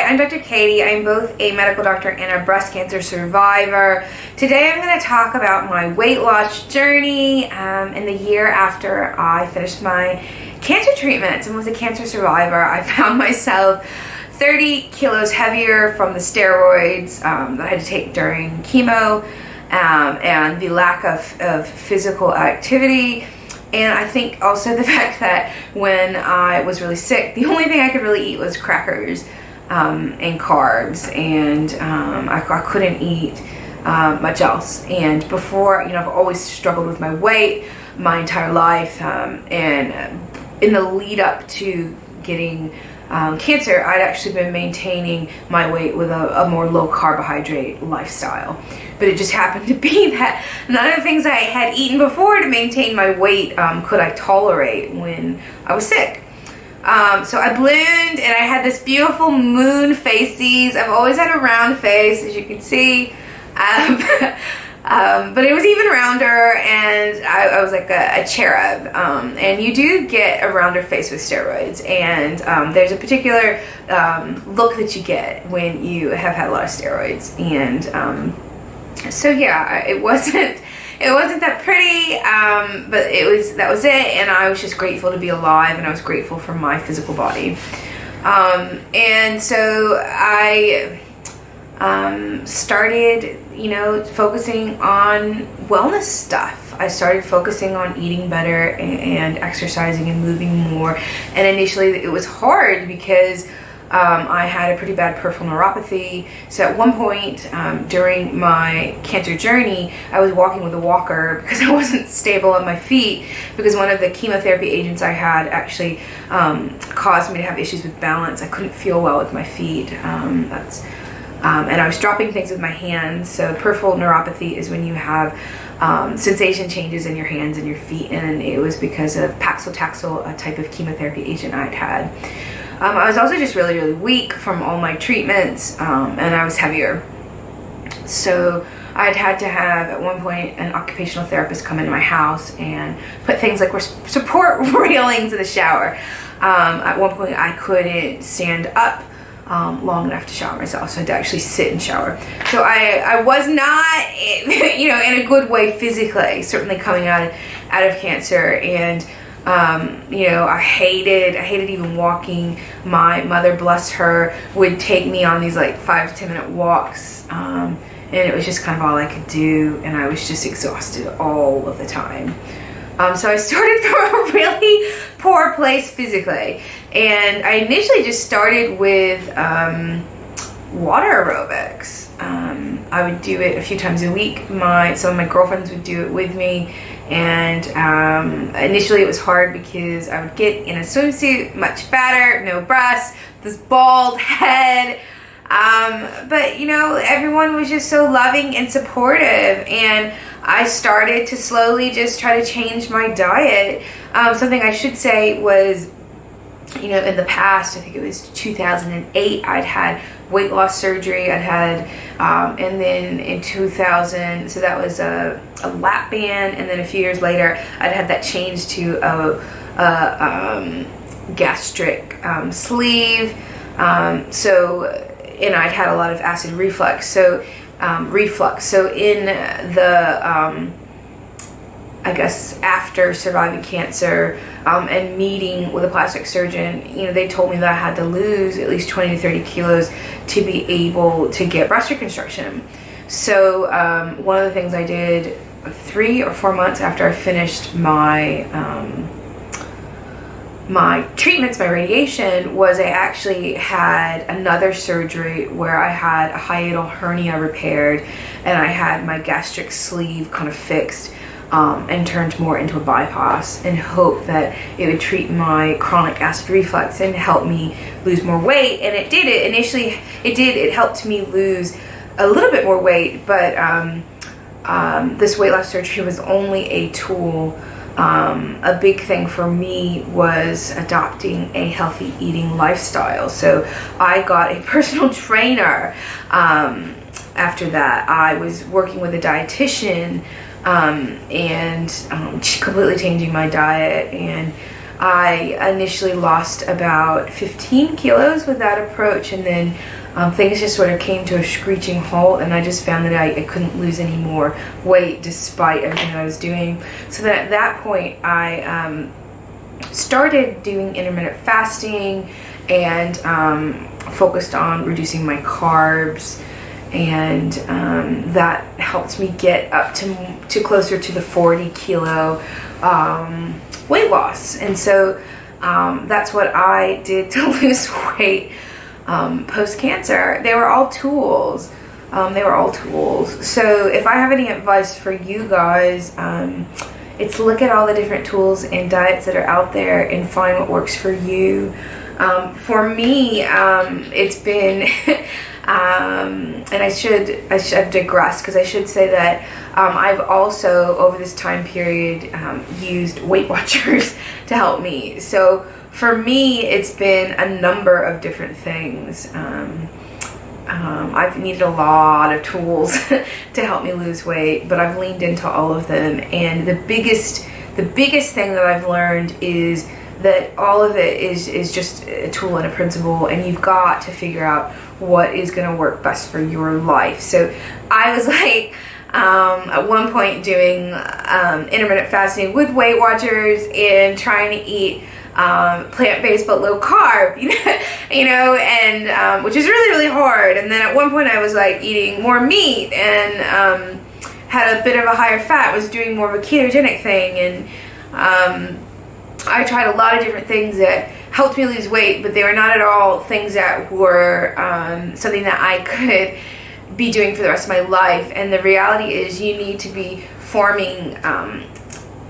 Hi, I'm Dr. Katie. I'm both a medical doctor and a breast cancer survivor. Today I'm going to talk about my weight loss journey in the year after I finished my cancer treatments and was a cancer survivor. I found myself 30 kilos heavier from the steroids that I had to take during chemo and the lack of physical activity. And I think also the fact that when I was really sick, the only thing I could really eat was crackers and carbs, and I couldn't eat much else. And before, I've always struggled with my weight my entire life, and in the lead up to getting cancer, I'd actually been maintaining my weight with a more low carbohydrate lifestyle. But it just happened to be that none of the things I had eaten before to maintain my weight could I tolerate when I was sick. So I ballooned and I had this beautiful moon faces. I've always had a round face, as you can see. But it was even rounder, and I was like a cherub. And you do get a rounder face with steroids, and there's a particular look that you get when you have had a lot of steroids. And so yeah, it wasn't that pretty, but that was it, and I was just grateful to be alive, and I was grateful for my physical body. And so I started, focusing on wellness stuff. I started focusing on eating better and exercising and moving more. And initially it was hard because I had a pretty bad peripheral neuropathy. So at one point during my cancer journey, I was walking with a walker because I wasn't stable on my feet, because one of the chemotherapy agents I had actually caused me to have issues with balance. I couldn't feel well with my feet. And I was dropping things with my hands. So peripheral neuropathy is when you have sensation changes in your hands and your feet, and it was because of paclitaxel, a type of chemotherapy agent I'd had. I was also just really, really weak from all my treatments, and I was heavier. So I'd had to have, at one point, an occupational therapist come into my house and put things like support railings in the shower. At one point, I couldn't stand up long enough to shower myself, so I had to actually sit and shower. So I was not, in a good way physically, certainly coming out of cancer. And I hated even walking. My mother, bless her, would take me on these like 5 to 10 minute walks, and it was just kind of all I could do, and I was just exhausted all of the time. So I started from a really poor place physically, and I initially just started with water aerobics. I would do it a few times a week. Some of my girlfriends would do it with me, and initially it was hard because I would get in a swimsuit, much fatter, no breasts, this bald head. But everyone was just so loving and supportive, and I started to slowly just try to change my diet. Something I should say was, in the past, I think it was 2008, I'd had weight loss surgery. I'd had, and then in 2000, so that was a lap band, and then a few years later, I'd had that changed to a gastric sleeve. And I'd had a lot of acid reflux. So in the I guess after surviving cancer and meeting with a plastic surgeon, they told me that I had to lose at least 20 to 30 kilos to be able to get breast reconstruction. So one of the things I did 3 or 4 months after I finished my treatments, my radiation, was I actually had another surgery where I had a hiatal hernia repaired, and I had my gastric sleeve kind of fixed and turned more into a bypass, in hope that it would treat my chronic acid reflux and help me lose more weight. And it did. It helped me lose a little bit more weight, but this weight loss surgery was only a tool. A big thing for me was adopting a healthy eating lifestyle. So I got a personal trainer. After that, I was working with a dietitian and completely changing my diet. And I initially lost about 15 kilos with that approach, and then things just sort of came to a screeching halt, and I just found that I couldn't lose any more weight despite everything that I was doing. So that at that point, I started doing intermittent fasting and focused on reducing my carbs, and that helped me get up to closer to the 40 kilo weight loss. And so that's what I did to lose weight post-cancer. They were all tools. So if I have any advice for you guys, it's look at all the different tools and diets that are out there and find what works for you. For me, it's been, and I should digress, because I should say that I've also, over this time period, used Weight Watchers to help me. So for me, it's been a number of different things. I've needed a lot of tools to help me lose weight, but I've leaned into all of them. And the biggest thing that I've learned is that all of it is just a tool and a principle, and you've got to figure out what is going to work best for your life. So I was like, at one point doing intermittent fasting with Weight Watchers and trying to eat plant-based but low carb, and which is really, really hard. And then at one point I was like eating more meat and had a bit of a higher fat, was doing more of a ketogenic thing, and I tried a lot of different things that helped me lose weight, but they were not at all things that were something that I could be doing for the rest of my life. And the reality is you need to be forming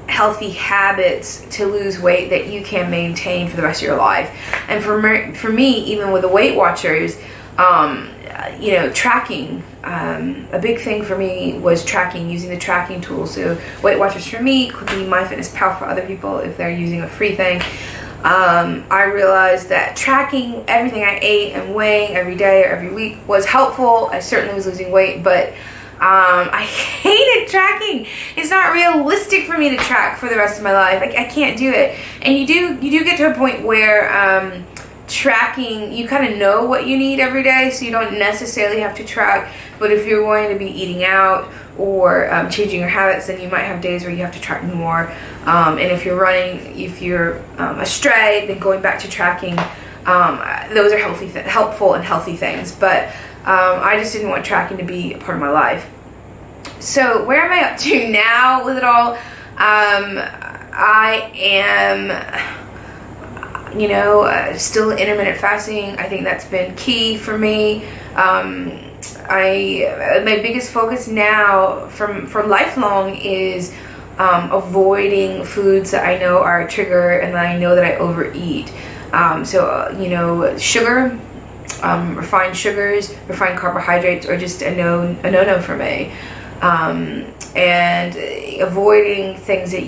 healthy habits to lose weight that you can maintain for the rest of your life. And for me, even with the Weight Watchers, tracking, a big thing for me was tracking, using the tracking tools. So Weight Watchers for me could be MyFitnessPal for other people if they're using a free thing. I realized that tracking everything I ate and weighing every day or every week was helpful. I certainly was losing weight, but I hated tracking. It's not realistic for me to track for the rest of my life. I can't do it. And you do get to a point where tracking, you kind of know what you need every day, so you don't necessarily have to track. But if you're going to be eating out or changing your habits, then you might have days where you have to track more. And if you're astray, then going back to tracking, those are helpful and healthy things. But I just didn't want tracking to be a part of my life. So where am I up to now with it all? I am, still intermittent fasting. I think that's been key for me. My biggest focus now from lifelong is avoiding foods that I know are a trigger and that I know that I overeat. Sugar, refined sugars, refined carbohydrates are just a no-no for me. And avoiding things that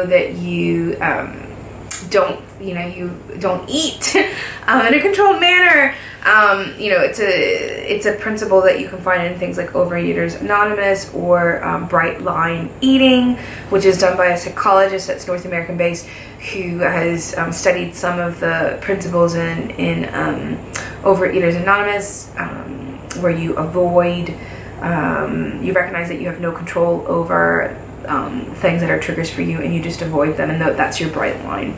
that you you don't eat in a controlled manner. It's a principle that you can find in things like Overeaters Anonymous or Bright Line Eating, which is done by a psychologist that's North American based, who has studied some of the principles in Overeaters Anonymous, where you avoid, you recognize that you have no control over things that are triggers for you, and you just avoid them, and that's your bright line.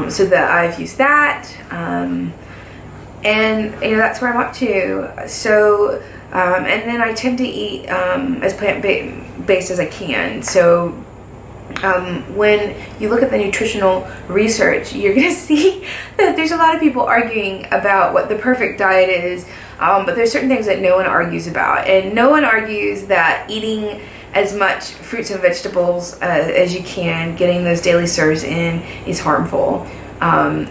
So that I've used that, and that's where I'm up to. So, and then I tend to eat as plant-based as I can. So, when you look at the nutritional research, you're going to see that there's a lot of people arguing about what the perfect diet is, but there's certain things that no one argues about, and no one argues that eating as much fruits and vegetables as you can, getting those daily serves in, is harmful.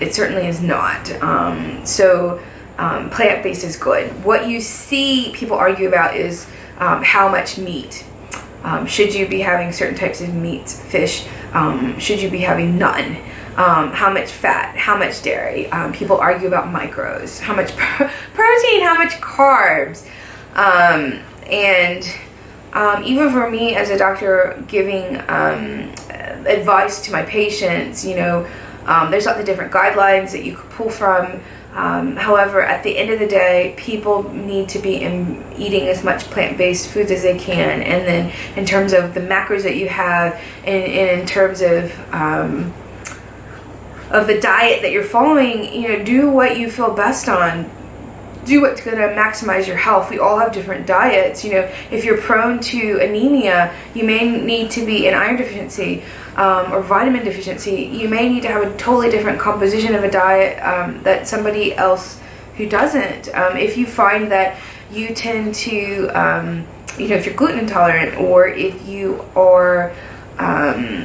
It certainly is not. Plant-based is good. What you see people argue about is how much meat. Should you be having certain types of meats, fish? Should you be having none? How much fat? How much dairy? People argue about macros. How much protein? How much carbs? Even for me as a doctor giving advice to my patients, There's lots of different guidelines that you could pull from. However, at the end of the day, people need to be eating as much plant-based foods as they can. And then in terms of the macros that you have, and in terms of the diet that you're following, you know, do what you feel best on. Do what's going to maximize your health. We all have different diets. You know, if you're prone to anemia, you may need to be in iron deficiency or vitamin deficiency. You may need to have a totally different composition of a diet that somebody else who doesn't. If you find that you tend to, you know, if you're gluten intolerant, or if you are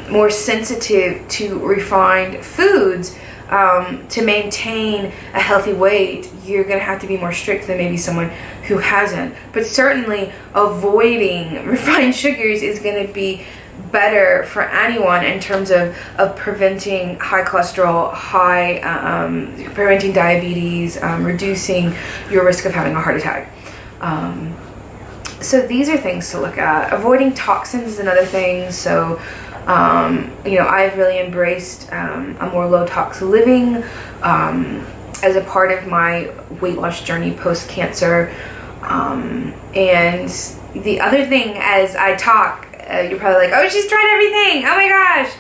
more sensitive to refined foods, to maintain a healthy weight, you're going to have to be more strict than maybe someone who hasn't. But certainly avoiding refined sugars is going to be better for anyone in terms of preventing high cholesterol, preventing diabetes, reducing your risk of having a heart attack. So these are things to look at. Avoiding toxins is another thing. So you know, I've really embraced a more low-tox living as a part of my weight loss journey post-cancer. And the other thing, as I talk, you're probably like, oh, she's tried everything. Oh my gosh.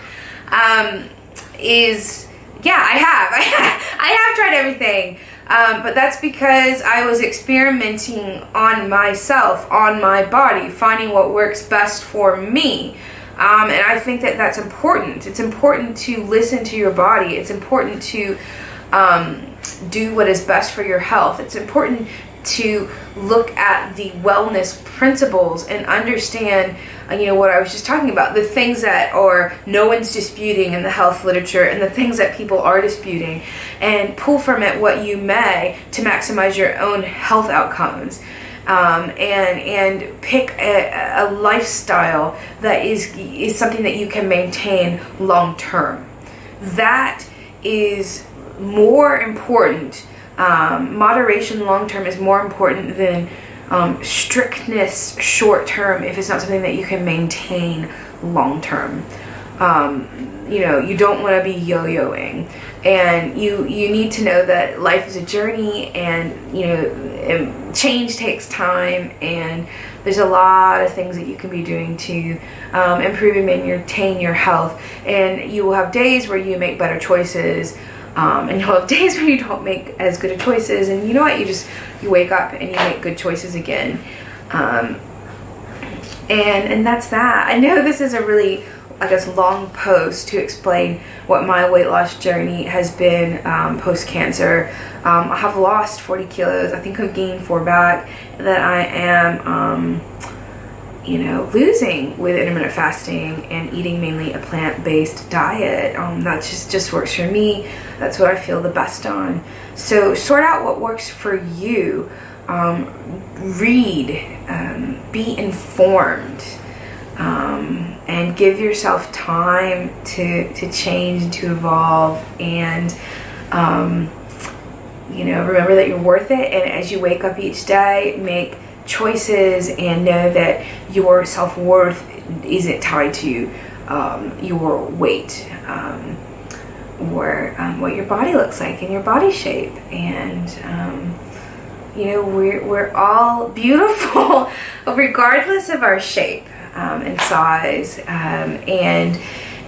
Yeah, I have. I have tried everything. But that's because I was experimenting on myself, on my body, finding what works best for me. And I think that that's important. It's important to listen to your body. It's important to do what is best for your health. It's important to look at the wellness principles and understand, you know, what I was just talking about, the things that are no one's disputing in the health literature and the things that people are disputing, and pull from it what you may to maximize your own health outcomes. And pick a lifestyle that is something that you can maintain long term. That is more important. Moderation long term is more important than strictness short term if it's not something that you can maintain long term. You know, you don't want to be yo-yoing, and you need to know that life is a journey, and you know, change takes time, and there's a lot of things that you can be doing to improve and maintain your health. And you will have days where you make better choices, and you'll have days where you don't make as good of choices, and you know what, you wake up and you make good choices again. And that's that. I know this is a really, I guess, long post to explain what my weight loss journey has been post-cancer. I have lost 40 kilos. I think I've gained 4 back that I am, you know, losing with intermittent fasting and eating mainly a plant-based diet. That just works for me. That's what I feel the best on. So sort out what works for you. Read, be informed. And give yourself time to change and to evolve, and you know, remember that you're worth it. And as you wake up each day, make choices and know that your self-worth isn't tied to your weight or what your body looks like and your body shape. And you know, we're all beautiful regardless of our shape and size. And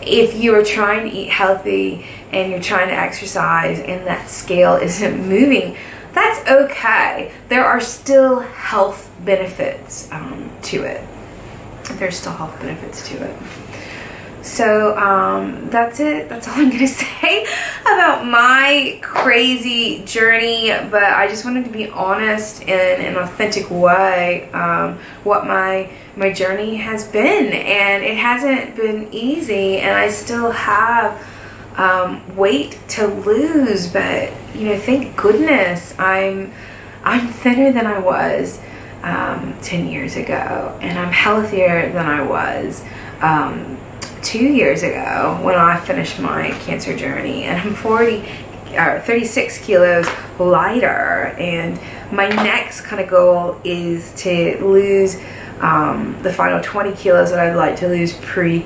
if you are trying to eat healthy and you're trying to exercise and that scale isn't moving, that's okay. There are still health benefits to it. There's still health benefits to it. So that's it. That's all I'm going to say about my crazy journey. But I just wanted to be honest in an authentic way what my journey has been. And it hasn't been easy. And I still have weight to lose. But, you know, thank goodness I'm thinner than I was 10 years ago. And I'm healthier than I was 2 years ago when I finished my cancer journey, and I'm 36 kilos lighter. And my next kind of goal is to lose the final 20 kilos that I'd like to lose pre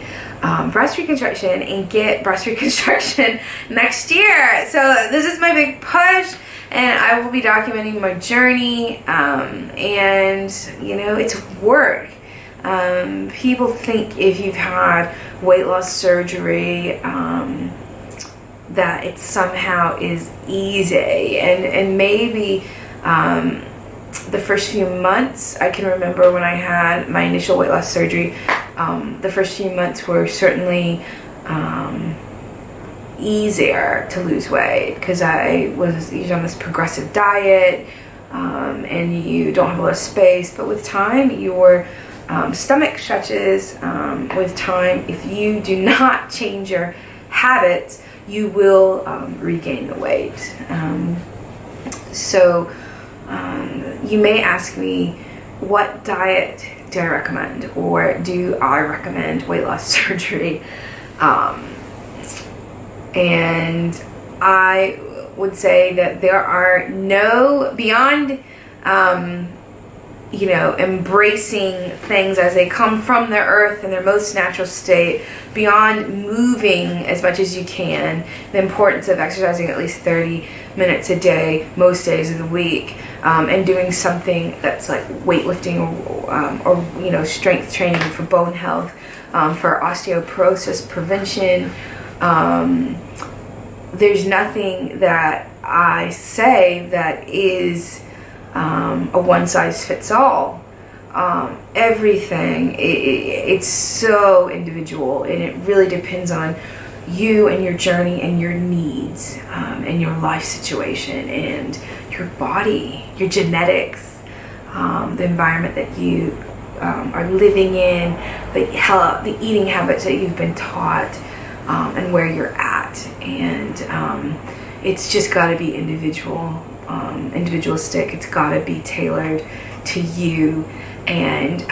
breast reconstruction, and get breast reconstruction next year. So this is my big push, and I will be documenting my journey, and you know, it's work. People think if you've had weight loss surgery that it somehow is easy, and maybe the first few months, I can remember when I had my initial weight loss surgery, the first few months were certainly easier to lose weight, because I was usually on this progressive diet, and you don't have a lot of space. But with time, your stomach stretches. With time, if you do not change your habits, you will regain the weight. So you may ask me, what diet do I recommend, or do I recommend weight loss surgery? And I would say that there are no, beyond you know, embracing things as they come from the earth in their most natural state, beyond moving as much as you can, the importance of exercising at least 30 minutes a day, most days of the week, and doing something that's like weightlifting or you know, strength training for bone health, for osteoporosis prevention. There's nothing that I say that is a one-size-fits-all. Everything, it's so individual, and it really depends on you and your journey and your needs, and your life situation and your body, your genetics, the environment that you are living in, the eating habits that you've been taught, and where you're at. And it's just got to be individualistic. It's got to be tailored to you, and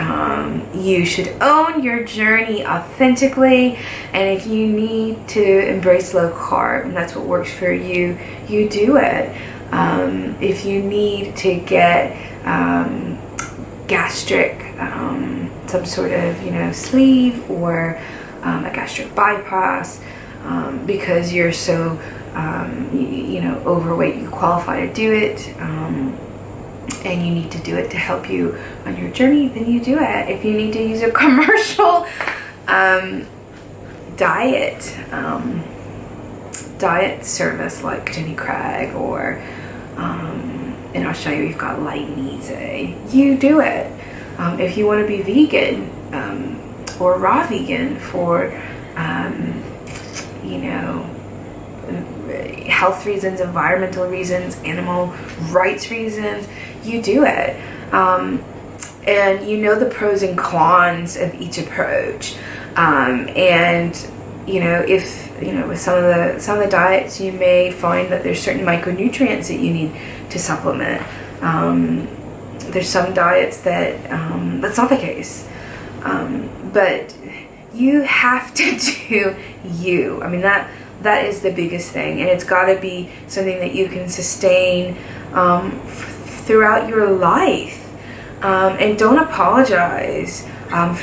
you should own your journey authentically. And if you need to embrace low carb and that's what works for you, you do it. If you need to get gastric, some sort of, you know, sleeve, or a gastric bypass, because you're so you know, overweight, you qualify to do it, and you need to do it to help you on your journey, then you do it. If you need to use a commercial diet service like Jenny Craig, or in Australia we've got Light and Easy, you do it. If you want to be vegan, or raw vegan for you know, health reasons, environmental reasons, animal rights reasons, you do it. And you know the pros and cons of each approach. And you know, if you know, with some of the diets, you may find that there's certain micronutrients that you need to supplement. There's some diets that that's not the case. But you have to do you. I mean, that is the biggest thing, and it's got to be something that you can sustain throughout your life. And don't apologize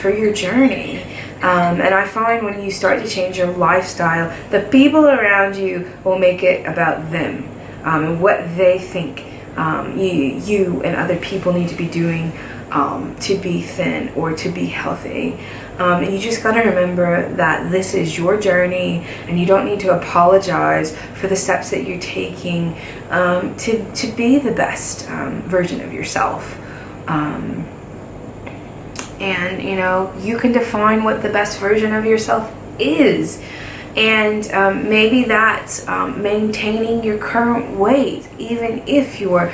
for your journey. And I find when you start to change your lifestyle, the people around you will make it about them, and what they think you and other people need to be doing to be thin or to be healthy. And you just got to remember that this is your journey, and you don't need to apologize for the steps that you're taking to be the best version of yourself. And you know, you can define what the best version of yourself is, and maybe that's maintaining your current weight, even if you're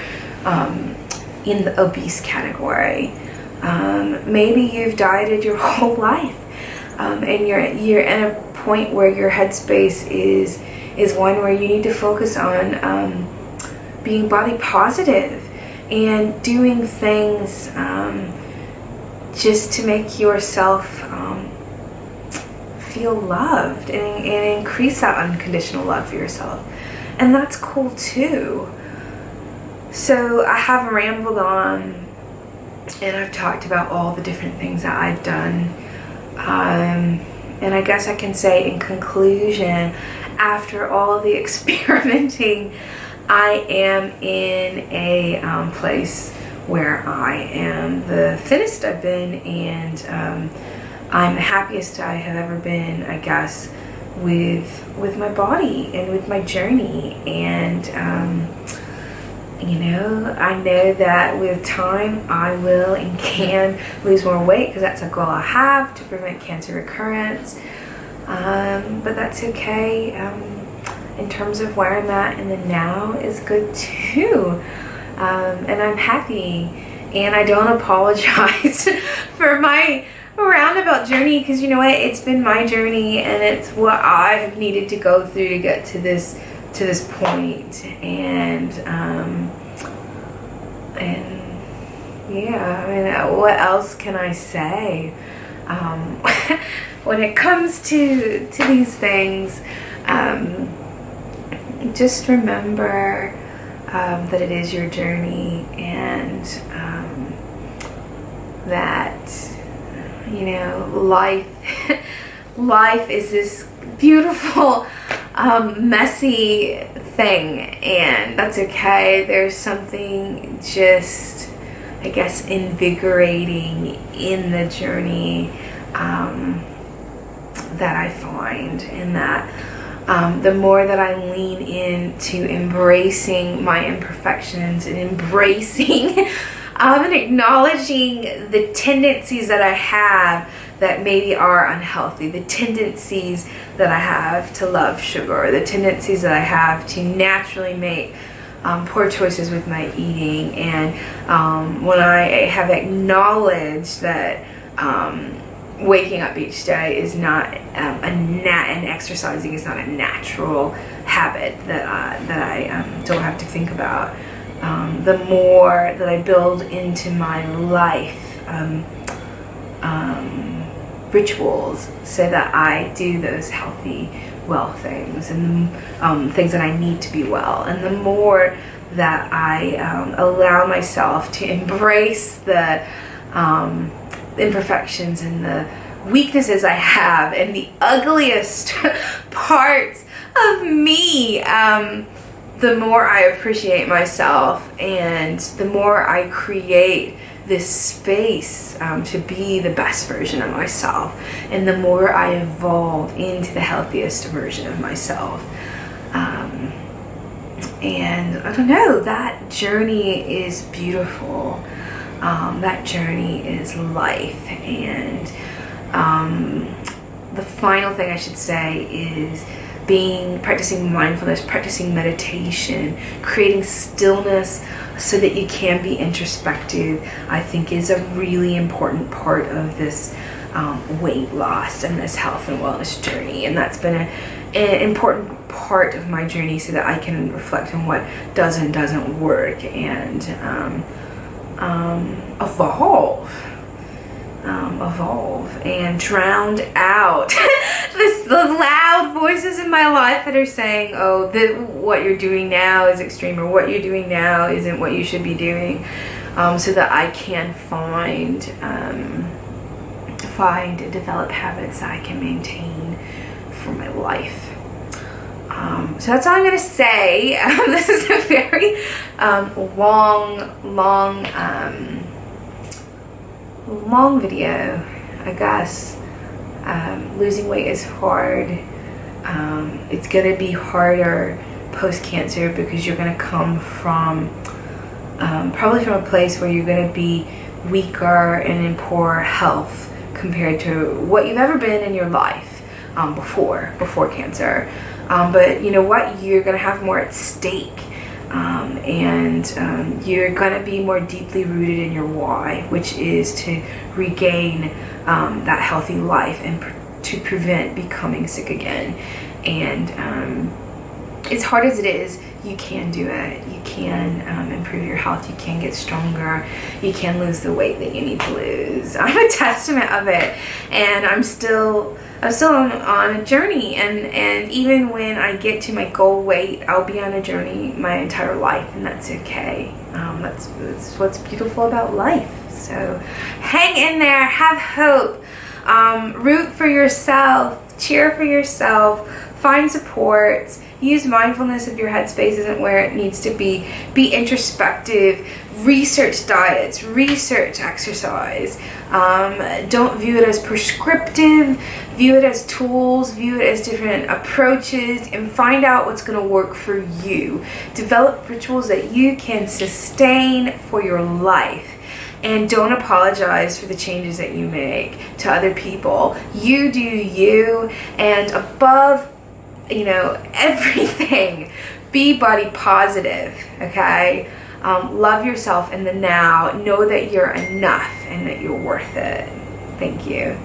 in the obese category. Maybe you've dieted your whole life, and you're at a point where your headspace is one where you need to focus on being body positive and doing things just to make yourself feel loved, and increase that unconditional love for yourself. And that's cool too. So I have rambled on and I've talked about all the different things that I've done. And I guess I can say in conclusion, after all the experimenting, I am in a place where I am the thinnest I've been, and I'm the happiest I have ever been, I guess, with my body and with my journey. And you know, I know that with time I will and can lose more weight, because that's a goal I have, to prevent cancer recurrence. But that's okay. In terms of where I'm at in the now is good too. And I'm happy, and I don't apologize for my roundabout journey, because you know what, it's been my journey, and it's what I've needed to go through to get to this point. And yeah, I mean, what else can I say? When it comes to these things, just remember that it is your journey, and that, you know, life is this beautiful, messy thing, and that's okay. There's something just, I guess, invigorating in the journey that I find, and that the more that I lean into embracing my imperfections and embracing and acknowledging the tendencies that I have that maybe are unhealthy, the tendencies that I have to love sugar, the tendencies that I have to naturally make poor choices with my eating. And when I have acknowledged that waking up each day is not and exercising is not a natural habit that I don't have to think about, the more that I build into my life rituals so that I do those healthy, well things, and things that I need to be well, and the more that I allow myself to embrace the imperfections and the weaknesses I have and the ugliest parts of me, the more I appreciate myself, and the more I create this space to be the best version of myself, and the more I evolve into the healthiest version of myself. And I don't know, that journey is beautiful. That journey is life. And the final thing I should say is practicing mindfulness, practicing meditation, creating stillness so that you can be introspective, I think is a really important part of this weight loss and this health and wellness journey. And that's been an important part of my journey, so that I can reflect on what does and doesn't work, and evolve and drown out the loud voices in my life that are saying, oh, what you're doing now is extreme, or what you're doing now isn't what you should be doing, so that I can find and develop habits that I can maintain for my life. So that's all I'm going to say. This is a very long video, I guess. Losing weight is hard. It's going to be harder post-cancer, because you're going to come from probably from a place where you're going to be weaker and in poor health compared to what you've ever been in your life before cancer. But you know what? You're going to have more at stake. And you're going to be more deeply rooted in your why, which is to regain that healthy life and to prevent becoming sick again. And as hard as it is, you can do it. You can improve your health. You can get stronger. You can lose the weight that you need to lose. I'm a testament of it, and I'm still on a journey, and even when I get to my goal weight, I'll be on a journey my entire life, and that's okay. That's what's beautiful about life. So hang in there, have hope, root for yourself, cheer for yourself, find support, use mindfulness if your headspace isn't where it needs to be introspective, research diets, research exercise. Don't view it as prescriptive, view it as tools, view it as different approaches, and find out what's going to work for you. Develop rituals that you can sustain for your life. And don't apologize for the changes that you make to other people. You do you, and above, everything, be body positive, okay? Love yourself in the now. Know that you're enough and that you're worth it. Thank you.